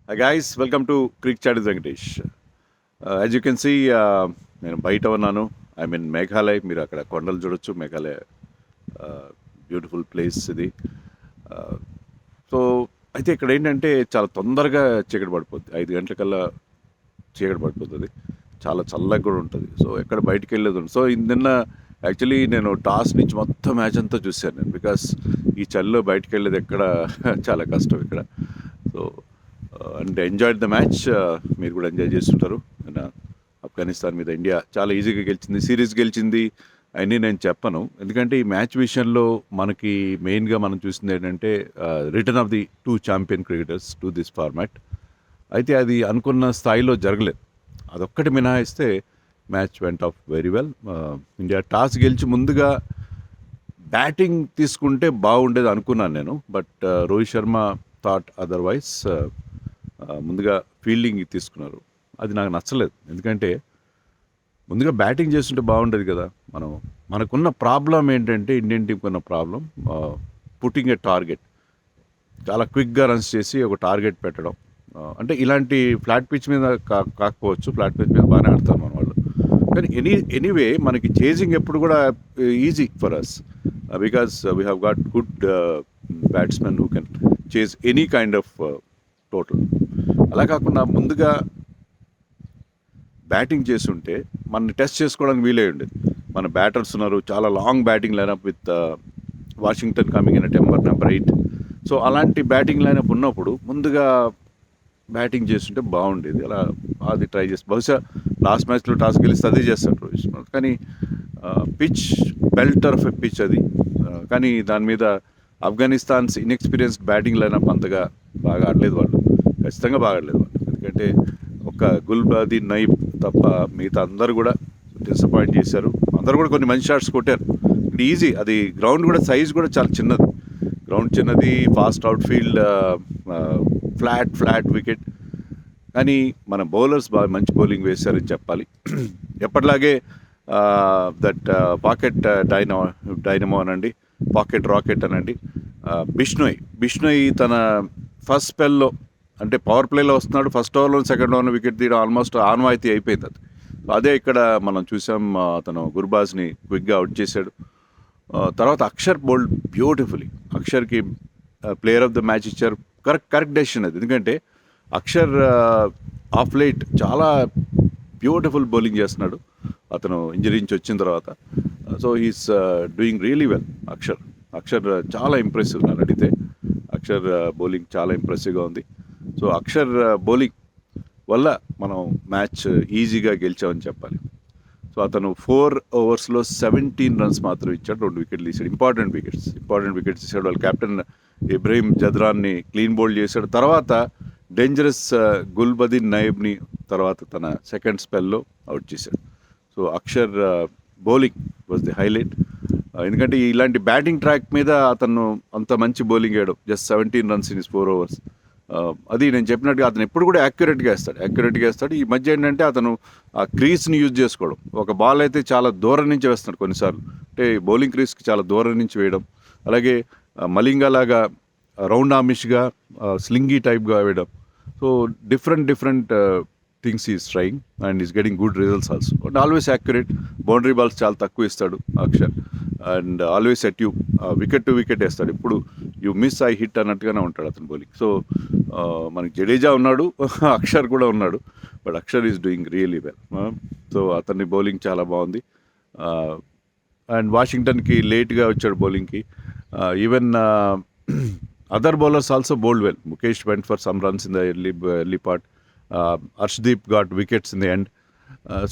Hi guys, welcome to Creek Chat with Venkatesh. As you can see, నేను బయట ఉన్నాను. I mean Meghalaya. మీరు అక్కడ కొండలు చూడొచ్చు. మేఘాలయ బ్యూటిఫుల్ ప్లేస్ ఇది. సో అయితే ఇక్కడ ఏంటంటే చాలా తొందరగా చీకటి పడిపోద్ది. 5 గంటలకల్లా చీకటి పడిపోతుంది. చాలా చల్లగా కూడా ఉంటుంది. సో ఎక్కడ బయటికి వెళ్ళేది ఉండదు. సో నిన్న యాక్చువల్లీ నేను టాస్ నుంచి మొత్తం మ్యాచ్ అంతా చూశాను నేను. బికాస్ ఈ చలిలో బయటికి వెళ్ళేది ఎక్కడ చాలా కష్టం ఇక్కడ. So and enjoyed the match. మీరు కూడా ఎంజాయ్ చేస్తుంటారు. ఆఫ్ఘనిస్తాన్ మీద ఇండియా చాలా ఈజీగా గెలిచింది, సిరీస్ గెలిచింది అన్నీ నేను చెప్పను. ఎందుకంటే ఈ మ్యాచ్ విషయంలో మనకి మెయిన్గా మనం చూసింది ఏంటంటే return of the 2 champion cricketers to this format. అయితే అది అనుకున్న స్థాయిలో జరగలేదు. అదొక్కటి మినహాయిస్తే match went off very well. India toss గెలిచి ముందుగా బ్యాటింగ్ తీసుకుంటే బాగుండేది అనుకున్నాను నేను. But Rohit Sharma thought otherwise. ముందుగా ఫీల్డింగ్ తీసుకున్నారు. అది నాకు నచ్చలేదు. ఎందుకంటే ముందుగా బ్యాటింగ్ చేస్తుంటే బాగుండేది కదా. మనకున్న ప్రాబ్లం ఏంటంటే ఇండియన్ టీంకి ఉన్న ప్రాబ్లం పుట్టింగ్ ఏ టార్గెట్. చాలా క్విక్గా రన్స్ చేసి ఒక టార్గెట్ పెట్టడం. అంటే ఇలాంటి ఫ్లాట్ పిచ్ మీద కాకపోవచ్చు, ఫ్లాట్ పిచ్ మీద బాగానే ఆడతారు మన వాళ్ళు. కానీ ఎనీవే మనకి చేజింగ్ ఎప్పుడు కూడా easy for us because we have got good batsmen who can chase any kind of total. అలా కాకుండా ముందుగా బ్యాటింగ్ చేస్తుంటే మనని టెస్ట్ చేసుకోవడానికి వీలే ఉండేది. మన బ్యాటర్స్ ఉన్నారు, చాలా long batting lineup with Washington coming in number 8. So అలాంటి బ్యాటింగ్ లైనప్ ఉన్నప్పుడు ముందుగా బ్యాటింగ్ చేస్తుంటే బాగుండేది. అలా అది ట్రై చేసి బహుశా లాస్ట్ మ్యాచ్లో టాస్ గెలిస్తే అదే చేస్తాడు రోహిత్ శర్మ. కానీ పిచ్ బెల్టర్ ఆఫ్ ఎ పిచ్ అది. కానీ దాని మీద ఆఫ్ఘనిస్తాన్స్ ఇన్ఎక్స్పీరియన్స్డ్ బ్యాటింగ్ లైనప్ అంతగా బాగా ఆడలేదు వాళ్ళు. ఖచ్చితంగా బాగా ఆడలేదు వాళ్ళు. ఎందుకంటే ఒక గుల్బాదీ నైబ్ తప్ప మిగతా అందరూ కూడా డిసప్పాయింట్ చేశారు. అందరూ కూడా కొన్ని మంచి షాట్స్ కొట్టారు. ఇది ఈజీ. అది గ్రౌండ్ కూడా సైజ్ కూడా చాలా చిన్నది. గ్రౌండ్ చిన్నది, fast out field, flat wicket. కానీ మన బౌలర్స్ బాగా మంచి బౌలింగ్ వేశారని చెప్పాలి. ఎప్పటిలాగే దట్ పాకెట్ డైనమో అనండి, పాకెట్ రాకెట్ అనండి, బిష్నోయ్ తన ఫస్ట్ స్పెల్లో అంటే పవర్ ప్లేలో వస్తున్నాడు. ఫస్ట్ ఓవర్లో సెకండ్ ఓవర్లో వికెట్ తీయడం ఆల్మోస్ట్ ఆన్వాయితీ అయిపోయింది అది. అదే ఇక్కడ మనం చూసాం. అతను గుర్బాజ్ని క్విక్గా అవుట్ చేశాడు. తర్వాత అక్షర్ బౌల్డ్ బ్యూటిఫుల్లీ. అక్షర్కి ప్లేయర్ ఆఫ్ ద మ్యాచ్ ఇచ్చారు. కరెక్ట్ డెసిషన్ అది. ఎందుకంటే అక్షర్ ఆఫ్ లైట్ చాలా బ్యూటిఫుల్ బౌలింగ్ చేస్తున్నాడు అతను ఇంజరీ నుంచి వచ్చిన తర్వాత. So he's doing really well. Axar చాలా ఇంప్రెసివ్. నన్ను అడిగితే అక్షర్ బౌలింగ్ చాలా ఇంప్రెసివ్గా ఉంది. సో అక్షర్ బౌలింగ్ వల్ల మనం మ్యాచ్ ఈజీగా గెలిచామని చెప్పాలి. సో అతను 4 ఓవర్స్లో 17 రన్స్ మాత్రం ఇచ్చాడు. 2 వికెట్లు తీసాడు. ఇంపార్టెంట్ వికెట్స్ ఇచ్చాడు. వాళ్ళ కెప్టెన్ ఇబ్రహీం జద్రాన్ని క్లీన్ బౌల్డ్ చేశాడు. తర్వాత డేంజరస్ గుల్బదీ నైబ్ని తర్వాత తన సెకండ్ స్పెల్లో అవుట్ చేశాడు. So Axar bowling was the highlight. ఎందుకంటే ఇలాంటి బ్యాటింగ్ ట్రాక్ మీద అతను అంత మంచి బౌలింగ్ వేయడం, జస్ట్ 17 రన్స్ ఇన్ 4 ఓవర్స్. అది నేను చెప్పినట్టుగా అతను ఎప్పుడు కూడా యాక్యురేట్గా వేస్తాడు. ఈ మధ్య ఏంటంటే అతను ఆ క్రీస్ని యూజ్ చేసుకోవడం. ఒక బాల్ అయితే చాలా దూరం నుంచి వేస్తున్నాడు కొన్నిసార్లు. అంటే బౌలింగ్ క్రీస్కి చాలా దూరం నుంచి వేయడం. అలాగే మలింగా లాగా రౌండ్ ఆమిష్గా స్లింగీ టైప్గా వేయడం. So different things is trying and is getting good results also. And always accurate. Boundary balls చాలా తక్కువ ఇస్తాడు Axar. And always set you wicket to wicket వేస్తాడు. ఇప్పుడు యూ మిస్ ఐ హిట్ అన్నట్టుగానే ఉంటాడు అతను బౌలింగ్. సో మనకి జడేజా ఉన్నాడు, అక్షర్ కూడా ఉన్నాడు. But Axar is doing really well. So అతని బౌలింగ్ చాలా బాగుంది. అండ్ వాషింగ్టన్కి లేట్గా వచ్చాడు బౌలింగ్కి. Even other bowlers also bowled well. Mukesh went for some runs in the early part. Harshdeep got wickets in the end.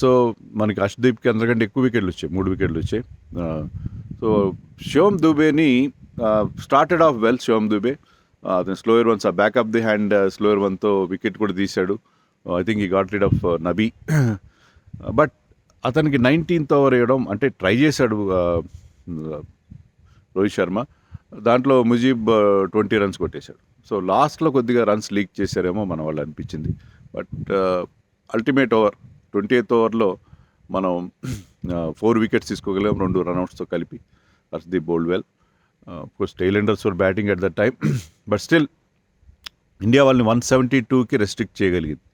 So మనకి హర్షదీప్కి అందరికంటే ఎక్కువ వికెట్లు వచ్చాయి, 3 వికెట్లు వచ్చాయి. సో శివం దుబేని started off well. Shivam Dube అతను స్లోయర్ వన్స్, ఆ బ్యాకప్ ది హ్యాండ్ స్లోయర్ వన్తో వికెట్ కూడా తీశాడు. ఐ థింక్ ఈ got read of Nabi. But అతనికి 19th ఓవర్ వేయడం అంటే ట్రై చేశాడు రోహిత్ శర్మ. దాంట్లో ముజీబ్ 20 రన్స్ కొట్టేశాడు. సో లాస్ట్లో కొద్దిగా రన్స్ లీక్ చేశారేమో మన వాళ్ళు అనిపించింది. బట్ అల్టిమేట్ ఓవర్ 20th ఓవర్లో మనం 4 వికెట్స్ తీసుకోగలిగాం 2 రన్అట్స్తో కలిపి. Harshdeep bowled well. Course tailenders were batting at that time. But still India వాళ్ళని 172కి రెస్ట్రిక్ట్ చేయగలిగింది.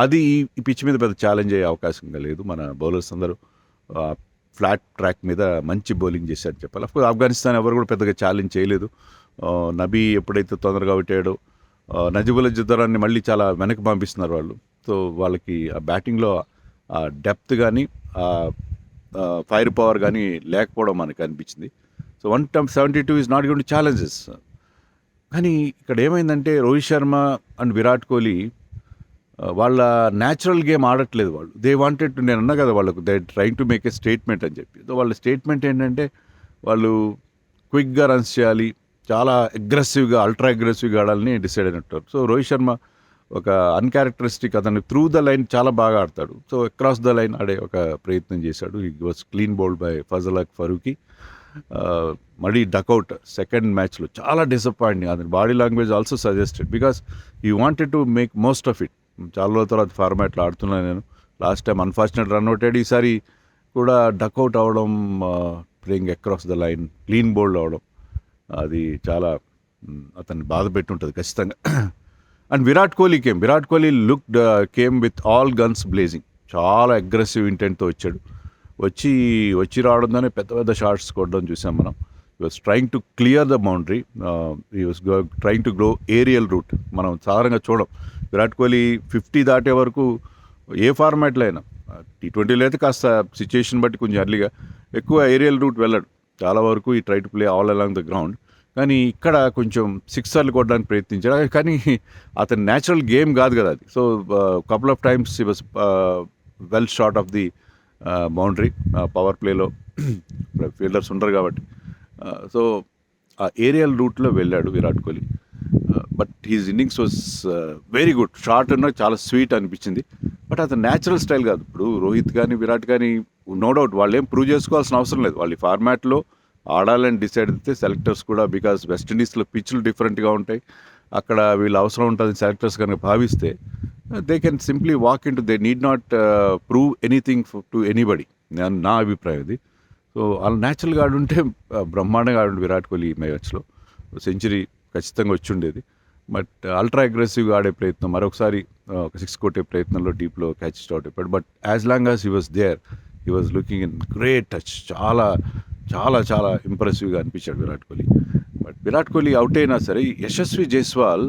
అది ఈ పిచ్ మీద పెద్ద ఛాలెంజ్ అయ్యే అవకాశంగా లేదు. మన బౌలర్స్ అందరూ ఫ్లాట్ ట్రాక్ మీద మంచి బౌలింగ్ చేశారని చెప్పాలి. అఫ్కోర్స్ ఆఫ్ఘనిస్తాన్ ఎవరు కూడా పెద్దగా ఛాలెంజ్ చేయలేదు. నబీ ఎప్పుడైతే తొందరగా కొట్టాడో నజీబుల్లా జుద్దరాన్ని మళ్ళీ చాలా వెనక్కి పంపిస్తున్నారు వాళ్ళు. సో వాళ్ళకి ఆ బ్యాటింగ్లో ఆ డెప్త్ కానీ ఫైర్ పవర్ కానీ లేకపోవడం మనకు అనిపించింది. So 172 is not going to challenges. కానీ ఇక్కడ ఏమైందంటే రోహిత్ శర్మ అండ్ విరాట్ కోహ్లీ వాళ్ళ న్యాచురల్ గేమ్ ఆడట్లేదు వాళ్ళు. దే వాంటెడ్ టు, నేను అన్నా కదా వాళ్ళకు they trying to make a statement అని చెప్పి. సో వాళ్ళ స్టేట్మెంట్ ఏంటంటే వాళ్ళు క్విక్గా రన్స్ చేయాలి, చాలా అగ్రెసివ్గా అల్ట్రా అగ్రెసివ్గా ఆడాలని డిసైడ్ అయినట్టు. సో రోహిత్ శర్మ ఒక అన్క్యారెక్టరిస్టిక్, అతను త్రూ ద లైన్ చాలా బాగా ఆడతాడు. సో అక్రాస్ ద లైన్ ఆడే ఒక ప్రయత్నం చేశాడు. He was clean bowled by Fazal Haq Farooqi. మళ్ళీ డకౌట్ సెకండ్ మ్యాచ్లో చాలా డిసప్పాయింటింగ్. అతని body language also suggested because he wanted to make most of it. చాలా రోజుల తర్వాత ఫార్మాట్లో ఆడుతున్నాను నేను. Last time unfortunate run out అయ్యాడు, ఈసారి కూడా డకౌట్ అవడం, playing across the line, clean bowled అవడం, అది చాలా అతన్ని బాధ పెట్టి ఉంటుంది ఖచ్చితంగా. And Virat Kohli came with all guns blazing. చాలా అగ్రెసివ్ ఇంటెంట్తో వచ్చాడు. వచ్చి రావడంతోనే పెద్ద పెద్ద షాట్స్ కొట్టడం చూసాం మనం. He was trying to clear the boundary, he was trying to glow aerial route. మనం సాధారణంగా చూడం విరాట్ కోహ్లీ 50 దాటే వరకు ఏ ఫార్మాట్లో అయినా, T20లో అయితే కాస్త సిచ్యుయేషన్ బట్టి కొంచెం ఎర్లీగా ఎక్కువ ఏరియల్ రూట్ వెళ్ళడు. చాలా వరకు ఈ try to play all along the ground. కానీ ఇక్కడ కొంచెం సిక్సర్లు కొట్టడానికి ప్రయత్నించాడు. కానీ అతని న్యాచురల్ గేమ్ కాదు కదా అది. So couple of times he was well short of the boundary. Power ప్లేలో ఫీల్డర్స్ ఉండరు కాబట్టి. సో ఆ ఏరియల్ రూట్లో వెళ్ళాడు Virat Kohli. But his innings was very good. Short అన్న చాలా స్వీట్ అనిపించింది. బట్ అతను న్యాచురల్ స్టైల్ కాదు. ఇప్పుడు రోహిత్ కానీ విరాట్ కానీ నో డౌట్ వాళ్ళు ఏం ప్రూవ్ చేసుకోవాల్సిన అవసరం లేదు. వాళ్ళు ఈ ఫార్మాట్లో ఆడాలని డిసైడ్ అయితే సెలెక్టర్స్ కూడా, బికాస్ వెస్టిండీస్లో పిచ్లు డిఫరెంట్గా ఉంటాయి, అక్కడ వీళ్ళు అవసరం ఉంటుంది సెలెక్టర్స్ కనుక భావిస్తే they can simply walk in to, they need not prove anything to anybody. నా అభిప్రాయం ఇది. సో వాళ్ళు న్యాచురల్గా ఆడుంటే బ్రహ్మాండంగా ఆడుండే విరాట్ కోహ్లీ ఈ మ్యాచ్లో సెంచరీ ఖచ్చితంగా వచ్చి ఉండేది. బట్ అల్ట్రా అగ్రెసివ్గా ఆడే ప్రయత్నం, మరొకసారి ఒక 6 కొట్టే ప్రయత్నంలో డీప్లో క్యాచ్ అవుట్ అయిపోయాడు. But as long as he was there, he was looking in great touch. చాలా చాలా చాలా ఇంప్రెసివ్గా అనిపించాడు విరాట్ కోహ్లీ. బట్ విరాట్ కోహ్లీ అవుట్ అయినా సరే Yashasvi Jaiswal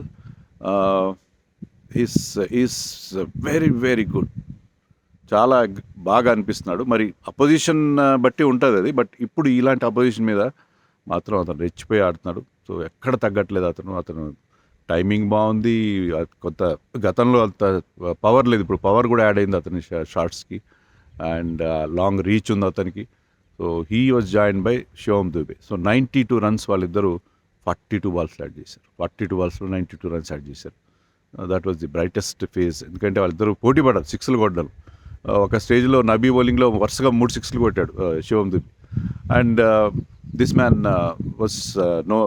is very very good. చాలా బాగా అనిపిస్తున్నాడు. మరి అపోజిషన్ బట్టి ఉంటుంది అది. బట్ ఇప్పుడు ఇలాంటి అపోజిషన్ మీద మాత్రం అతను రెచ్చిపోయి ఆడుతున్నాడు. సో ఎక్కడ తగ్గట్లేదు అతను టైమింగ్ బాగుంది. కొంత గతంలో అంత పవర్ లేదు, ఇప్పుడు పవర్ కూడా యాడ్ అయింది అతని షాట్స్కి. అండ్ లాంగ్ రీచ్ ఉంది అతనికి. So he was join by Shivam Dube. So 92 runs వాళ్ళిద్దరూ 42 బాల్స్ యాడ్ చేశారు. 42 బాల్స్లో 92 రన్స్ యాడ్ చేశారు. That was the brightest phase. ఎందుకంటే వాళ్ళిద్దరూ పోటీ పడారు సిక్స్లు కొట్టారు. ఒక స్టేజ్లో నబీ బౌలింగ్లో వరుసగా 3 సిక్స్లు కొట్టాడు Shivam Dube. And this man was no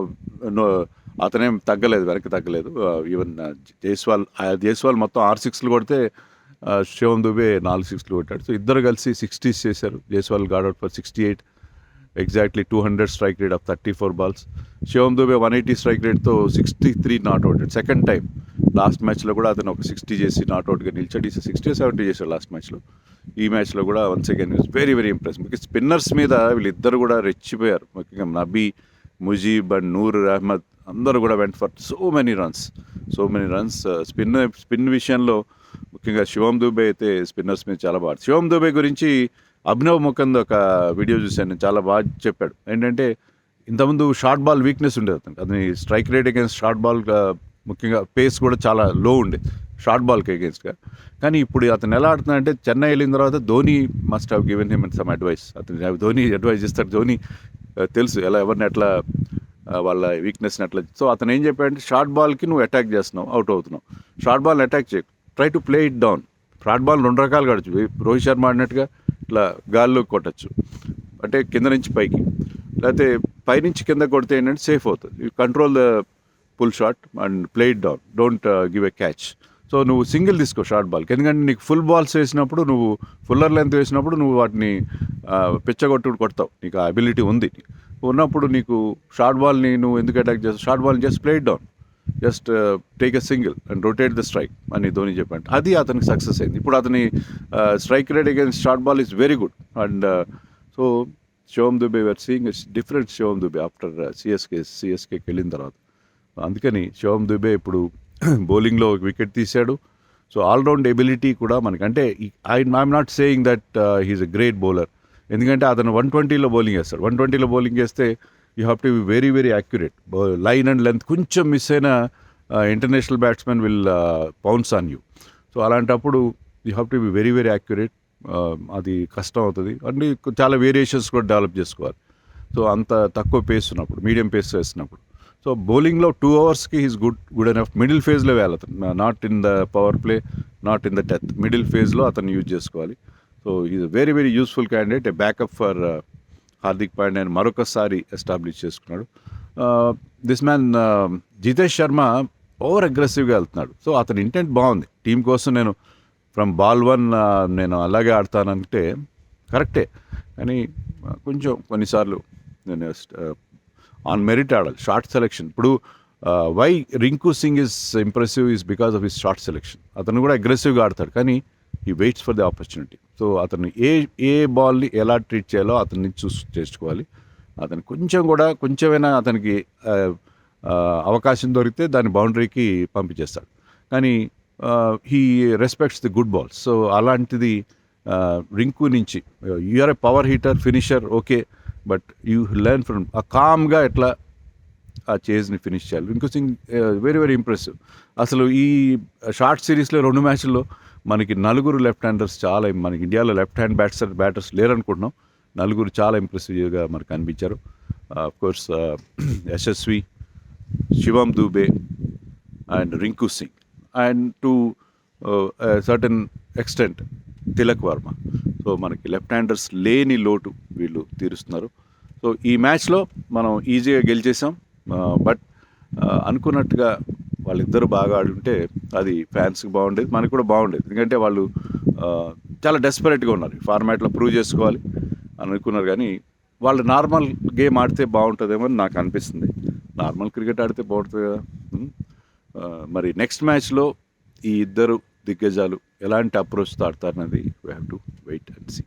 అతనేం తగ్గలేదు, వెనక్కి తగ్గలేదు. ఈవెన్ జైస్వాల్ మొత్తం 6 సిక్స్లు కొడితే శివం దుబే 4 సిక్స్లు కొట్టాడు. సో ఇద్దరు కలిసి 60s చేశారు. Jaiswal got out for 68, exactly 200 strike rate of 34 balls. Shivam Dube 180 strike రేట్తో 63 నాట్అవుట్. సెకండ్ టైం లాస్ట్ మ్యాచ్లో కూడా అతను ఒక 60 చేసి నాట్అవుట్గా నిలిచాడు. 60-70 చేశాడు లాస్ట్ మ్యాచ్లో. ఈ మ్యాచ్లో కూడా once again is very very impress. Because spinners మీద వీళ్ళిద్దరు కూడా రెచ్చిపోయారు. ముఖ్యంగా నబీ, ముజీబ్ అండ్ నూర్ అహ్మద్ అందరూ కూడా went for so many runs. Spin విషయంలో ముఖ్యంగా శివం దుబే అయితే స్పిన్నర్స్ మీద చాలా బాగా. శివం దుబే గురించి అభినవ్ ముకుంద్ ఒక వీడియో చూశాను నేను, చాలా బాగా చెప్పాడు. ఏంటంటే ఇంతకుముందు షార్ట్ బాల్ వీక్నెస్ ఉండేది అతని strike rate against short ball, ముఖ్యంగా పేస్ కూడా చాలా లో ఉండేది షార్ట్ బాల్కి అగేన్స్ట్గా. కానీ ఇప్పుడు అతను ఎలా ఆడుతున్నాడంటే చెన్నై వెళ్ళిన తర్వాత Dhoni must have given him some advice. అతను ధోని అడ్వైస్ ఇస్తాడు. ధోని తెలుసు ఎవరిని ఎట్లా వాళ్ళ వీక్నెస్ని ఎట్లా. సో అతను ఏం చెప్పాడంటే షార్ట్ బాల్కి నువ్వు అటాక్ చేస్తున్నావు, అవుట్ అవుతున్నావు. షార్ట్ బాల్ని అటాక్ చేయకు, try to play it down. Short ball 2 రకాలుగా ఆడచ్చు. రోహిత్ శర్మ ఆడినట్టుగా ఇట్లా గాల్లోకి కొట్టచ్చు, అంటే కింద నుంచి పైకి, లేకపోతే పైనుంచి కింద కొడితే ఏంటంటే సేఫ్ అవుతుంది. You control the pull shot and play it down, don't give a catch. So నువ్వు సింగిల్ తీసుకో షార్ట్ బాల్కి, ఎందుకంటే నీకు ఫుల్ బాల్స్ వేసినప్పుడు, నువ్వు ఫుల్లర్ లెంత్ వేసినప్పుడు నువ్వు వాటిని పిచ్చగొట్టు కొడతావు. నీకు ఆ అబిలిటీ ఉంది. ఉన్నప్పుడు నీకు షార్ట్ బాల్ని నువ్వు ఎందుకు అటాక్ చేస్తావు? షార్ట్ బాల్ని just play it down. Just take a single and rotate the strike అని ధోని చెప్పాడు. అది అతనికి సక్సెస్ అయింది. ఇప్పుడు అతని strike rate against short ball is very good. And so Shivam Dube we're seeing different Shivam Dube after సిఎస్కేకి వెళ్ళిన తర్వాత. అందుకని శివం దుబే ఇప్పుడు బౌలింగ్లో ఒక వికెట్ తీశాడు. సో ఆల్రౌండ్ ఎబిలిటీ కూడా మనకి, అంటే I'm not saying that he's a great bowler, ఎందుకంటే అతను 120లో బౌలింగ్ వేస్తాడు. 120లో బౌలింగ్ వేస్తే you have to be very very accurate. Line and length కొంచెం మిస్ అయినా international batsmen will pounce on you. So అలాంటప్పుడు you have to be very very accurate. అది కష్టం అవుతుంది. అంటే చాలా వేరియేషన్స్ కూడా డెవలప్ చేసుకోవాలి. సో అంత తక్కువ పేస్ ఉన్నప్పుడు, మీడియం పేస్ వేసినప్పుడు. సో బౌలింగ్లో 2 ఓవర్స్కి ఈజ్ గుడ్ ఎనఫ్. మిడిల్ ఫేజ్లో వేయాలి అతను, not in the power play, not in the death. Middle ఫేజ్లో అతను యూజ్ చేసుకోవాలి. So is very very useful candidate, A backup for Hardik Pandya అని మరొకసారి ఎస్టాబ్లిష్ చేసుకున్నాడు. This man Jitesh Sharma over అగ్రెసివ్గా వెళ్తున్నాడు. సో అతని ఇంటెంట్ బాగుంది. టీం కోసం నేను ఫ్రమ్ బాల్ 1 నేను అలాగే ఆడతానంటే కరెక్టే, కానీ కొంచెం కొన్నిసార్లు నేను ఆన్ మెరిట్ ఆడాలి. షార్ట్ సెలెక్షన్, ఇప్పుడు why Rinku Singh is impressive is because of his shot selection. అతను కూడా అగ్రెసివ్గా ఆడతాడు, కానీ he waits for the opportunity. So అతను ఏ బాల్ని ఎలా ట్రీట్ చేయాలో అతన్ని చూస్ చేసుకోవాలి. అతను కొంచెమైనా అతనికి అవకాశం దొరికితే దాని బౌండరీకి పంపించేస్తాడు, కానీ he respects the good balls. So అలాంటిది రింకు నుంచి, you're a power hitter, finisher, okay, but you learn from కామ్గా ఎట్లా ఆ చేజ్ని ఫినిష్ చేయాలి. Rinku Singh very very impressive. అసలు ఈ షార్ట్ సిరీస్లో 2 మ్యాచ్ల్లో మనకి 4 లెఫ్ట్ హ్యాండర్స్ చాలా, మనకి ఇండియాలో లెఫ్ట్ హ్యాండ్ బ్యాటర్స్ లేరనుకుంటున్నాం. 4 చాలా ఇంప్రెసివ్గా మనకు అనిపించారు. Course Yashasvi, Shivam Dube and Rinku Singh, and to certain extent Tilak Varma. So మనకి లెఫ్ట్ హ్యాండర్స్ లేని లోటు వీళ్ళు తీరుస్తున్నారు. సో ఈ మ్యాచ్లో మనం ఈజీగా గెలిచేసాం. బట్ అనుకున్నట్టుగా వాళ్ళిద్దరూ బాగా ఆడుంటే అది ఫ్యాన్స్కి బాగుండేది, మనకు కూడా బాగుండేది. ఎందుకంటే వాళ్ళు చాలా డెస్పరేట్గా ఉన్నారు, ఫార్మాట్లో ప్రూవ్ చేసుకోవాలి అనుకున్నారు. కానీ వాళ్ళు నార్మల్ గేమ్ ఆడితే బాగుంటుందేమో అని నాకు అనిపిస్తుంది. నార్మల్ క్రికెట్ ఆడితే బాగుంటుంది కదా. మరి నెక్స్ట్ మ్యాచ్లో ఈ ఇద్దరు దిగ్గజాలు ఎలాంటి అప్రోచ్తో ఆడతారన్నది we have to wait and see.